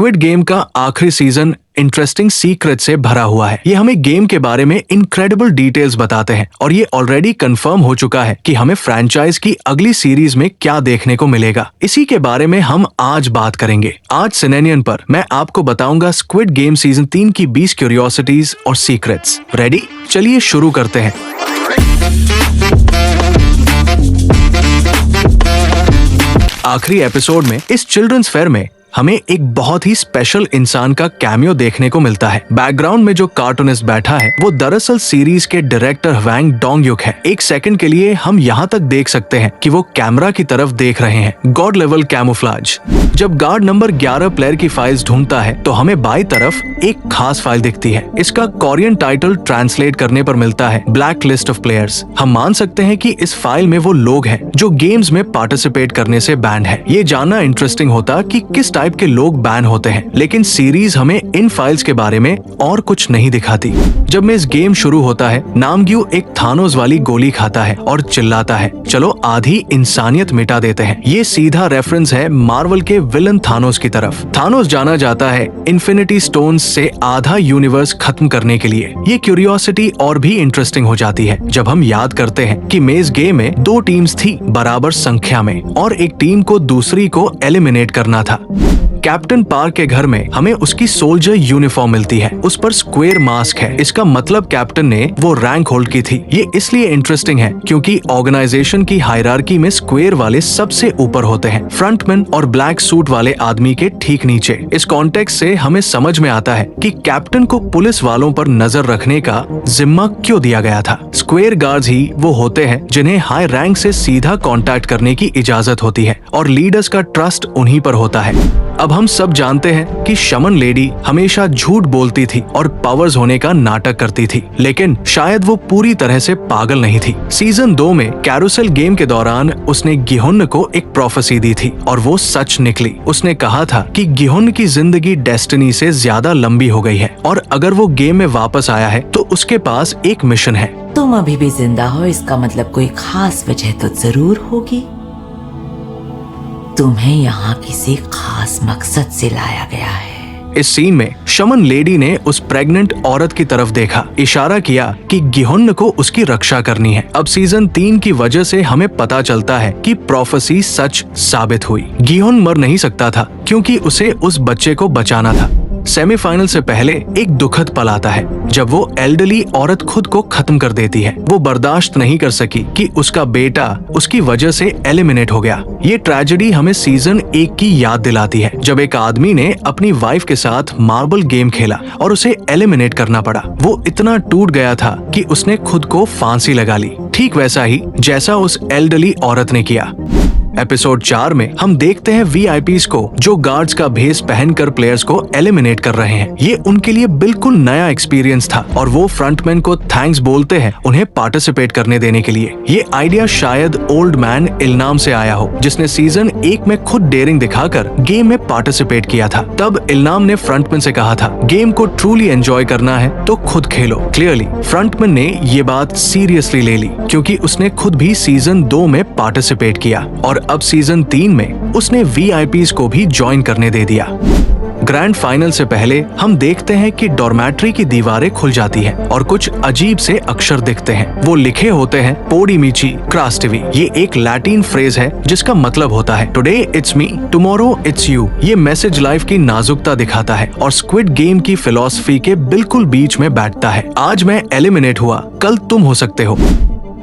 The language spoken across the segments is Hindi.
स्क्विड गेम का आखिरी सीजन इंटरेस्टिंग सीक्रेट से भरा हुआ है। ये हमें गेम के बारे में इनक्रेडिबल डिटेल्स बताते हैं और ये ऑलरेडी कंफर्म हो चुका है कि हमें फ्रैंचाइज की अगली सीरीज में क्या देखने को मिलेगा। इसी के बारे में हम आज बात करेंगे। आज सिनेनियन पर मैं आपको बताऊंगा स्क्विड गेम सीजन 3 की 20 क्यूरियोसिटीज और सीक्रेट्स। रेडी? चलिए शुरू करते हैं। आखिरी एपिसोड में इस चिल्ड्रंस फेयर में हमें एक बहुत ही स्पेशल इंसान का कैमियो देखने को मिलता है। बैकग्राउंड में जो कार्टूनिस्ट बैठा है वो दरअसल सीरीज के डायरेक्टर वैंग डोंग-यूक है। एक सेकंड के लिए हम यहाँ तक देख सकते हैं कि वो कैमरा की तरफ देख रहे हैं। God level camouflage. जब गार्ड नंबर 11 प्लेयर की फाइल्स ढूंढता है तो हमें बाई तरफ एक खास फाइल दिखती है। इसका कोरियन टाइटल ट्रांसलेट करने पर मिलता है ब्लैक लिस्ट ऑफ प्लेयर्स। हम मान सकते हैं कि इस फाइल में वो लोग हैं जो गेम्स में पार्टिसिपेट करने से बैन है। ये जानना इंटरेस्टिंग होता कि किस टाइप के लोग बैन होते हैं, लेकिन सीरीज हमें इन फाइल्स के बारे में और कुछ नहीं दिखाती। जब में इस गेम शुरू होता है, नामग्यू एक थानोस वाली गोली खाता है और चिल्लाता है, चलो आधी इंसानियत मिटा देते हैं। ये सीधा रेफरेंस है मार्वल के विलन थानोस की तरफ। थानोस जाना जाता है इन्फिनिटी स्टोन्स से आधा यूनिवर्स खत्म करने के लिए। ये क्यूरियोसिटी और भी इंटरेस्टिंग हो जाती है जब हम याद करते हैं कि मेज गेम में 2 टीम्स थी बराबर संख्या में और एक टीम को दूसरी को एलिमिनेट करना था। कैप्टन पार्क के घर में हमें उसकी सोल्जर यूनिफॉर्म मिलती है। उस पर स्क्वेयर मास्क है। इसका मतलब कैप्टन ने वो रैंक होल्ड की थी। ये इसलिए इंटरेस्टिंग है क्योंकि ऑर्गेनाइजेशन की हायरार्की में स्क्वेयर वाले सबसे ऊपर होते हैं, फ्रंटमैन और ब्लैक सूट वाले आदमी के ठीक नीचे। इस कॉन्टेक्स्ट से हमें समझ में आता है कि कैप्टन को पुलिस वालों पर नजर रखने का जिम्मा क्यों दिया गया था। स्क्वेयर गार्ड्स ही वो होते हैं जिन्हें हाई रैंक से सीधा कॉन्टैक्ट करने की इजाजत होती है और लीडर्स का ट्रस्ट उन्हीं पर होता है। अब हम सब जानते हैं कि शमन लेडी हमेशा झूठ बोलती थी और पावर्स होने का नाटक करती थी, लेकिन शायद वो पूरी तरह से पागल नहीं थी। सीजन 2 में कैरोसेल गेम के दौरान उसने गिहुन को एक प्रोफेसी दी थी और वो सच निकली। उसने कहा था कि गिहुन की जिंदगी डेस्टिनी से ज्यादा लंबी हो गई है और अगर वो गेम में वापस आया है तो उसके पास एक मिशन है। तुम अभी भी जिंदा हो, इसका मतलब कोई खास वजह तो जरूर होगी। तुम्हें यहाँ किसी खास मकसद से लाया गया है। इस सीन में शमन लेडी ने उस प्रेग्नेंट औरत की तरफ देखा, इशारा किया कि गिहुन को उसकी रक्षा करनी है। अब सीजन 3 की वजह से हमें पता चलता है कि प्रोफेसी सच साबित हुई। गिहुन मर नहीं सकता था क्योंकि उसे उस बच्चे को बचाना था। सेमीफाइनल से पहले एक दुखद पल आता है जब वो एल्डरली औरत खुद को खत्म कर देती है। वो बर्दाश्त नहीं कर सकी कि उसका बेटा उसकी वजह से एलिमिनेट हो गया। ये ट्रेजेडी हमें सीजन 1 की याद दिलाती है जब एक आदमी ने अपनी वाइफ के साथ मार्बल गेम खेला और उसे एलिमिनेट करना पड़ा। वो इतना टूट गया था कि उसने खुद को फांसी लगा ली, ठीक वैसा ही जैसा उस एल्डरली औरत ने किया। एपिसोड 4 में हम देखते हैं वीआईपीज को जो गार्ड्स का भेस पहनकर प्लेयर्स को एलिमिनेट कर रहे हैं। ये उनके लिए बिल्कुल नया एक्सपीरियंस था और वो फ्रंटमैन को थैंक्स बोलते हैं उन्हें पार्टिसिपेट करने देने के लिए। ये आइडिया शायद ओल्ड मैन इल्नाम से आया हो जिसने सीजन 1 में खुद डेयरिंग दिखाकर गेम में पार्टिसिपेट किया था। तब इल्नाम ने फ्रंटमैन से कहा था, गेम को ट्रूली एंजॉय करना है तो खुद खेलो। क्लियरली फ्रंटमैन ने ये बात सीरियसली ले ली क्योंकि उसने खुद भी सीजन 2 में पार्टिसिपेट किया और अब सीजन 3 में उसने वीआईपीज को भी ज्वाइन करने दे दिया। ग्रैंड फाइनल से पहले हम देखते हैं कि डॉर्मेट्री की दीवारें खुल जाती हैं और कुछ अजीब से अक्षर दिखते हैं। वो लिखे होते हैं पोडीमीची क्रास्टिवी। ये एक लैटिन फ्रेज है जिसका मतलब होता है today it's me, tomorrow it's you. ये मैसेज लाइफ की नाजुकता दिखाता है और स्क्विड गेम की फिलॉसफी के बिल्कुल बीच में बैठता है। आज मैं एलिमिनेट हुआ, कल तुम हो सकते हो।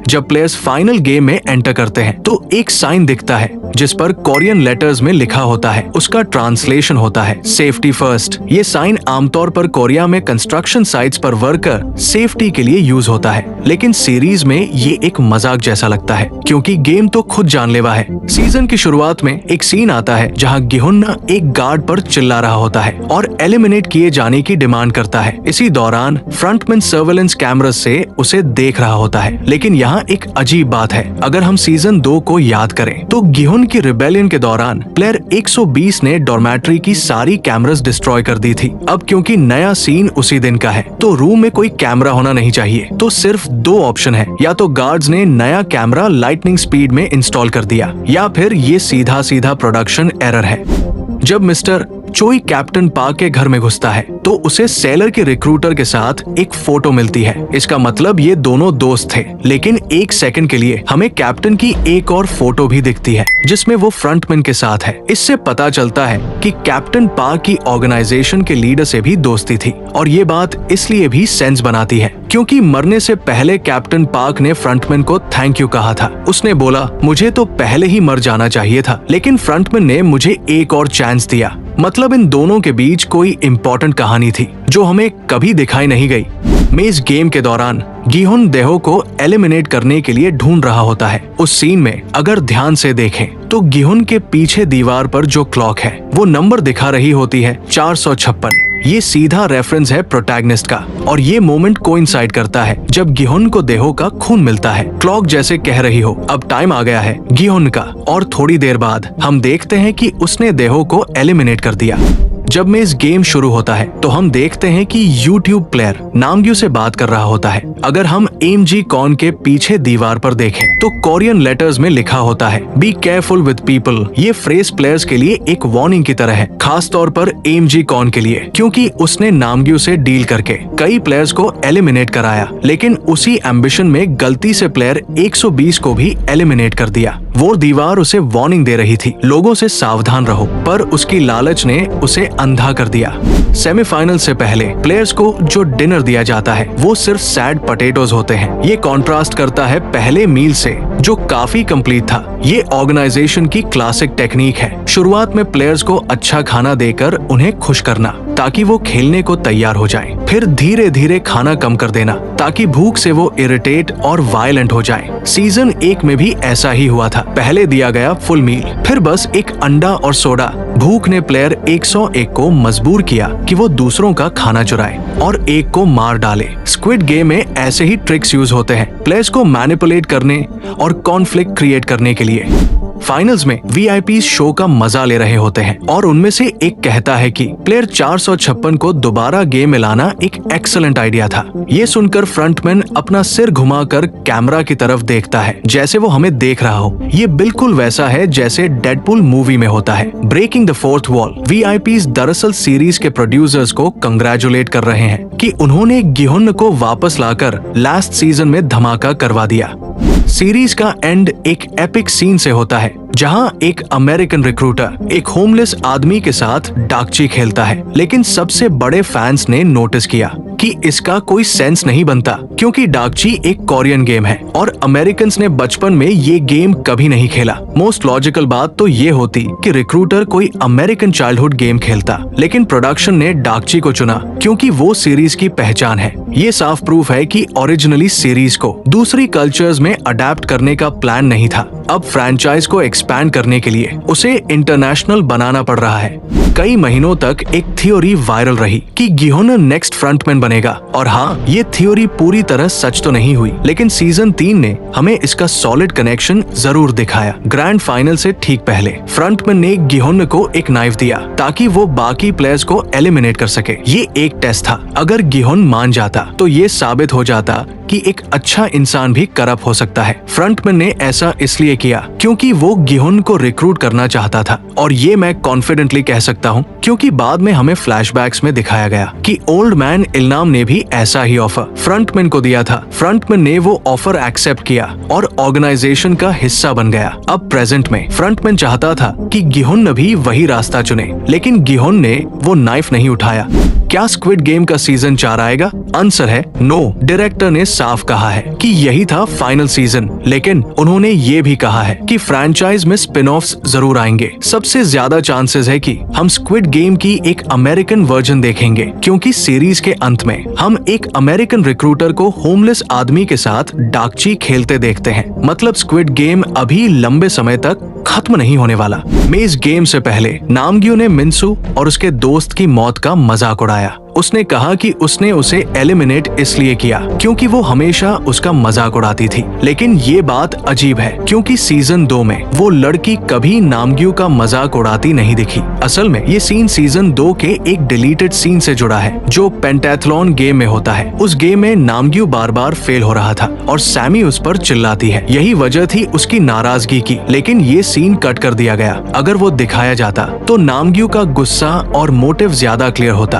जब प्लेयर्स फाइनल गेम में एंटर करते हैं तो एक साइन दिखता है जिस पर कोरियन लेटर्स में लिखा होता है। उसका ट्रांसलेशन होता है सेफ्टी फर्स्ट। ये साइन आमतौर पर कोरिया में कंस्ट्रक्शन साइट्स पर वर्कर सेफ्टी के लिए यूज होता है, लेकिन सीरीज में ये एक मजाक जैसा लगता है क्योंकि गेम तो खुद जानलेवा है। सीजन की शुरुआत में एक सीन आता है जहाँ गिहुन एक गार्ड पर चिल्ला रहा होता है और एलिमिनेट किए जाने की डिमांड करता है। इसी दौरान फ्रंटमैन सर्वेलेंस कैमरा से उसे देख रहा होता है, लेकिन यहाँ एक अजीब बात है। अगर हम सीजन 2 को याद करें तो गिहुन की रिबेलियन के दौरान प्लेयर 120 ने डॉर्मेट्री की सारी कैमरास डिस्ट्रॉय कर दी थी। अब क्योंकि नया सीन उसी दिन का है तो रूम में कोई कैमरा होना नहीं चाहिए। तो सिर्फ 2 ऑप्शन है, या तो गार्ड्स ने नया कैमरा लाइटनिंग स्पीड में इंस्टॉल कर दिया या फिर ये सीधा सीधा प्रोडक्शन एरर है। जब मिस्टर चोई कैप्टन पाक के घर में घुसता है तो उसे सेलर के रिक्रूटर के साथ एक फोटो मिलती है। इसका मतलब ये दोनों दोस्त थे, लेकिन एक सेकंड के लिए हमें कैप्टन की एक और फोटो भी दिखती है जिसमें वो फ्रंटमैन के साथ है। इससे पता चलता है कि कैप्टन पाक की ऑर्गेनाइजेशन के लीडर से भी दोस्ती थी, और ये बात इसलिए भी सेंस बनाती है क्योंकि मरने से पहले कैप्टन पाक ने फ्रंटमैन को थैंक यू कहा था। उसने बोला, मुझे तो पहले ही मर जाना चाहिए था, लेकिन फ्रंटमैन ने मुझे एक और चांस दिया। मतलब इन दोनों के बीच कोई इम्पोर्टेंट कहानी थी जो हमें कभी दिखाई नहीं गई। मेज गेम के दौरान गिहोन देहो को एलिमिनेट करने के लिए ढूंढ रहा होता है। उस सीन में अगर ध्यान से देखें तो गिहोन के पीछे दीवार पर जो क्लॉक है वो नंबर दिखा रही होती है 456। ये सीधा रेफरेंस है प्रोटैगनिस्ट का, और ये मोमेंट कोइंसाइड करता है जब गिहोन को देहो का खून मिलता है। क्लॉक जैसे कह रही हो अब टाइम आ गया है गिहोन का, और थोड़ी देर बाद हम देखते हैं कि उसने देहो को एलिमिनेट कर दिया। जब में इस गेम शुरू होता है तो हम देखते हैं कि यूट्यूब प्लेयर नामग्यू से बात कर रहा होता है। अगर हम एमजी कॉन के पीछे दीवार पर देखें तो कोरियन लेटर्स में लिखा होता है बी केयरफुल विद पीपल। ये फ्रेज प्लेयर्स के लिए एक वार्निंग की तरह है, खास तौर पर एमजी कॉन के लिए, क्योंकि उसने नामग्यू से डील करके कई प्लेयर्स को एलिमिनेट कराया, लेकिन उसी एम्बिशन में गलती से प्लेयर 120 को भी एलिमिनेट कर दिया। वो दीवार उसे वार्निंग दे रही थी, लोगों से सावधान रहो, पर उसकी लालच ने उसे अंधा कर दिया। सेमीफाइनल से पहले प्लेयर्स को जो डिनर दिया जाता है वो सिर्फ सैड पोटैटोज होते हैं। ये कॉन्ट्रास्ट करता है पहले मील से जो काफी कंप्लीट था। ये ऑर्गेनाइजेशन की क्लासिक टेक्निक है, शुरुआत में प्लेयर्स को अच्छा खाना देकर उन्हें खुश करना ताकि वो खेलने को तैयार हो जाएं। फिर धीरे धीरे खाना कम कर देना ताकि भूख से वो इरिटेट और वायलेंट हो जाएं। सीजन 1 में भी ऐसा ही हुआ था। पहले दिया गया फुल मील, फिर बस एक अंडा और सोडा। भूख ने प्लेयर 101 को मजबूर किया कि वो दूसरों का खाना चुराए और एक को मार डाले। स्क्विड गेम में ऐसे ही ट्रिक्स यूज होते हैं प्लेयर्स को मैनिपुलेट करने और कॉन्फ्लिक्ट क्रिएट करने के लिए। फाइनल्स में वीआईपी शो का मजा ले रहे होते हैं और उनमें से एक कहता है कि प्लेयर 456 को दोबारा गेम में लाना एक एक्सीलेंट आइडिया था। ये सुनकर फ्रंटमैन अपना सिर घुमाकर कैमरा की तरफ देखता है जैसे वो हमें देख रहा हो। ये बिल्कुल वैसा है जैसे डेडपूल मूवी में होता है। Breaking the fourth wall VIPs दरअसल सीरीज के प्रोड्यूसर्स को कंग्रेचुलेट कर रहे हैं कि उन्होंने गिहोन को वापस लाकर लास्ट सीजन में धमाका करवा दिया। सीरीज का एंड एक एपिक सीन से होता है जहां एक अमेरिकन रिक्रूटर एक होमलेस आदमी के साथ डाकची खेलता है, लेकिन सबसे बड़े फैंस ने नोटिस किया कि इसका कोई सेंस नहीं बनता क्योंकि डाकची एक कोरियन गेम है और अमेरिकन्स ने बचपन में ये गेम कभी नहीं खेला। मोस्ट लॉजिकल बात तो ये होती कि रिक्रूटर कोई अमेरिकन चाइल्डहुड गेम खेलता, लेकिन प्रोडक्शन ने डाकची को चुना क्योंकि वो सीरीज की पहचान है। ये साफ प्रूफ है कि ओरिजिनली सीरीज को दूसरी कल्चर्स में अडेप्ट करने का प्लान नहीं था। अब फ्रैंचाइज को एक्सपैंड करने के लिए उसे इंटरनेशनल बनाना पड़ रहा है। कई महीनों तक एक थ्योरी वायरल रही कि गिहोन नेक्स्ट फ्रंटमैन बनेगा, और हाँ, ये थ्योरी पूरी तरह सच तो नहीं हुई, लेकिन सीजन 3 ने हमें इसका सॉलिड कनेक्शन जरूर दिखाया। ग्रैंड फाइनल से ठीक पहले फ्रंटमैन ने गिहोन को एक नाइफ दिया ताकि वो बाकी प्लेयर्स को एलिमिनेट कर सके। ये एक टेस्ट था। अगर गिहोन मान जाता तो ये साबित हो जाता कि एक अच्छा इंसान भी करप्ट हो सकता है। फ्रंटमैन ने ऐसा इसलिए किया क्योंकि वो गिहोन को रिक्रूट करना चाहता था, और ये मैं कॉन्फिडेंटली कह सकता हूँ क्योंकि बाद में हमें फ्लैशबैक्स में दिखाया गया कि ओल्ड मैन इल्नाम ने भी ऐसा ही ऑफर फ्रंटमैन को दिया था। फ्रंटमैन ने वो ऑफर एक्सेप्ट किया और ऑर्गेनाइजेशन का हिस्सा बन गया। अब प्रेजेंट में फ्रंटमैन चाहता था कि गिहोन भी वही रास्ता चुने, लेकिन गिहोन ने वो नाइफ नहीं उठाया। क्या स्क्विड गेम का सीजन 4 आएगा? आंसर है नो। डायरेक्टर ने साफ कहा है कि यही था फाइनल सीजन, लेकिन उन्होंने ये भी कहा है कि फ्रैंचाइज में स्पिन ऑफ्स जरूर आएंगे। सबसे ज्यादा चांसेस है कि हम स्क्विड गेम की एक अमेरिकन वर्जन देखेंगे क्योंकि सीरीज के अंत में हम एक अमेरिकन रिक्रूटर को होमलेस आदमी के साथ डाकची खेलते देखते हैं। मतलब स्क्विड गेम अभी लंबे समय तक खत्म नहीं होने वाला। मेज गेम से पहले नामग्यू ने मिन्सू और उसके दोस्त की मौत का मजाक उड़ाया। उसने कहा कि उसने उसे एलिमिनेट इसलिए किया क्योंकि वो हमेशा उसका मजाक उड़ाती थी। लेकिन ये बात अजीब है क्योंकि सीजन 2 में वो लड़की कभी नामग्यू का मजाक उड़ाती नहीं दिखी। असल में ये सीन सीजन 2 के एक डिलीटेड सीन से जुड़ा है जो पेंटाथलॉन गेम में होता है। उस गेम में नामग्यू बार बार फेल हो रहा था और सैमी उस पर चिल्लाती है। यही वजह थी उसकी नाराजगी की, लेकिन ये सीन कट कर दिया गया। अगर वो दिखाया जाता तो नामग्यू का गुस्सा और मोटिव ज्यादा क्लियर होता।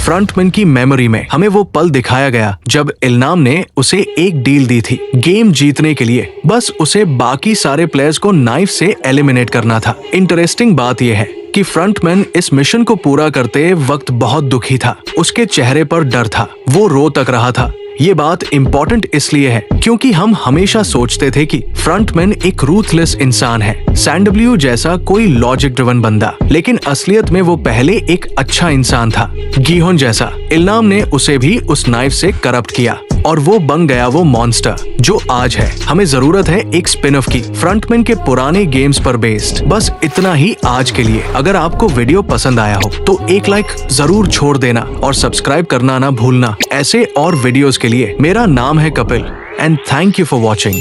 फ्रंटमैन की मेमोरी में हमें वो पल दिखाया गया जब इल्नाम ने उसे एक डील दी थी गेम जीतने के लिए। बस उसे बाकी सारे प्लेयर्स को नाइफ से एलिमिनेट करना था। इंटरेस्टिंग बात यह है कि फ्रंटमैन इस मिशन को पूरा करते वक्त बहुत दुखी था। उसके चेहरे पर डर था, वो रो तक रहा था। ये बात इम्पोर्टेंट इसलिए है क्योंकि हम हमेशा सोचते थे कि फ्रंटमैन एक रूथलेस इंसान है, सैंडब्ल्यू जैसा कोई लॉजिक ड्रिवन बंदा, लेकिन असलियत में वो पहले एक अच्छा इंसान था, गिहोन जैसा। इल्नाम ने उसे भी उस नाइफ से करप्ट किया और वो बन गया वो मॉन्स्टर जो आज है। हमें जरूरत है एक स्पिन ऑफ की फ्रंटमैन के पुराने गेम्स पर बेस्ड। बस इतना ही आज के लिए। अगर आपको वीडियो पसंद आया हो तो एक लाइक जरूर छोड़ देना और सब्सक्राइब करना ना भूलना। ऐसे और वीडियोस के लिए मेरा नाम है Kapil and thank you for watching.